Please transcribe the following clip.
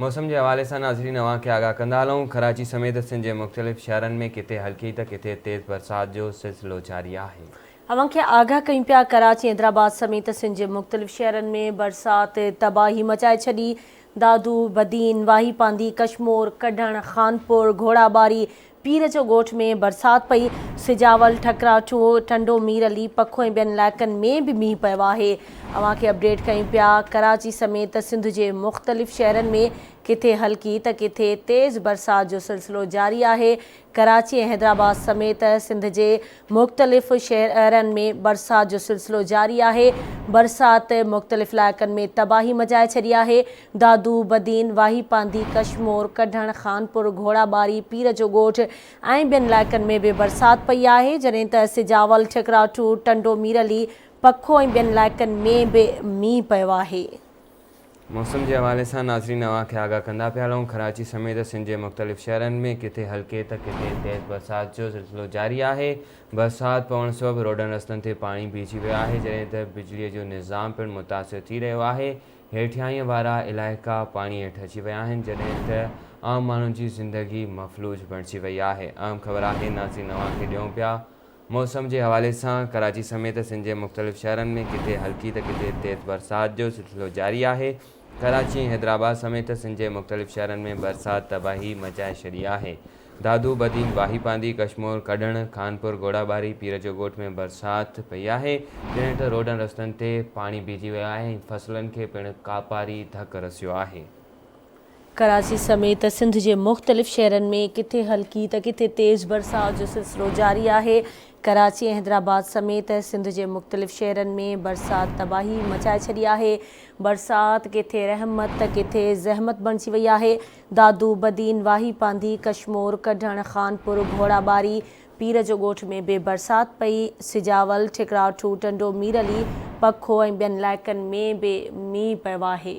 मौसम के हवाले से नाज़रीन अवां खे आगाह कंदा हलूं। कराची समेत सिंध के मुख़्तलिफ़ शहरनि में किथे हल्की त किथे तेज़ बरसात जो सिलसिलो जारी आहे। अवां खे आगाह कयूं पिया। कराची हैदराबाद समेत सिंध जे मुख़्तलिफ़ शहरनि में बरसात तबाही मचाए छॾी। दादू, बदीन, वाही पांदी, कशमोर, कढण, खानपुर, घोड़ाबारी, पीर जो ॻोठ में बरसात पई। सिजावल, ठकराठू, टंडो मीर अली, पखो ऐं ॿियनि इलाइक़नि में बि मींहुं पियो आहे। अवां खे अपडेट कयूं पिया। कराची समेत सिंध जे मुख़्तलिफ़ शहरनि में किथे हल्की त किथे तेज़ बरसात जो सिलसिलो जारी आहे। कराची ऐं हैदराबाद समेत सिंध जे मुख़्तलिफ़ शहरनि में बरसात जो सिलसिलो जारी आहे। बरसात मुख़्तलिफ़ इलाइक़नि में तबाही मचाए छॾी आहे। दादू, बदीन, वाही पांदी, कशमोर, कढण, खानपुर, घोड़ाबारी, पीर जो ॻोठ ऐं ॿियनि इलाइक़नि में बि बरसात पई आहे। जॾहिं त सिजावल, ठकराठू, टंडो मीर अली, पखो ऐं ॿियनि इलाइक़नि में बि मींहुं पियो आहे। मौसम के हवाले से नाज़रीन अवां खे आगाह कंदा पिया हलूं। कराची समेत सिंध के मुख़्तलिफ़ शहरनि में किथे हल्के त किथे तेज़ बरसात जो सिलसिलो जारी आहे। बरसात पवण सबबि रोडनि रस्तनि ते पाणी बीहजी वियो आहे, जॾहिं त बिजलीअ जो निज़ाम पिणु मुतासिर थी रहियो आहे। हेठियाईअ वारा इलाइक़ा पाणी हेठि अची विया आहिनि, जॾहिं त आम माण्हुनि जी ज़िंदगी मफ़लूज बणिजी वई आहे। अहम ख़बर आहे नाज़रीन अवां खे ॾियूं पिया। मौसम के हवाले से कराची समेत सिंध के मुख़्तलिफ़ शहरनि में किथे हल्की त किथे तेज़ बरसात जो सिलसिलो जारी आहे। कराची हैदराबाद समेत सिंध के मुख़्तलिफ़ शहरनि में बरसात तबाही मचाए छॾी आहे। दादू, बदीन, वाही पांदी, कशमोर, कढण, खानपुर, घोड़ाबारी, पीर जो ॻोठ में बरसात पई आहे, जॾहिं त रोडनि रस्तनि ते पाणी बीहजी वियो आहे ऐं फसलनि खे पिणु कापारी धकु रसियो आहे। कराची समेत सिंध जे मुख़्तलिफ़ शहरनि में किथे हल्की त किथे तेज़ बरसात जो सिलसिलो जारी आहे। कराची ऐं हैदराबाद समेत सिंध जे मुख़्तलिफ़ शहरनि में बरसात तबाही मचाए छॾी आहे। बरसात किथे रहमत त किथे ज़हमत बणिजी वई आहे। दादू, बदीन, वाही पांदी, कशमोर, कढण, खानपुर, घोड़ाबारी, पीर जो ॻोठ में बि बरसात पई। सिजावल, ठिकराठू, टंडो मीर अली, पखो ऐं ॿियनि इलाइक़नि में बि मींहुं पियो आहे।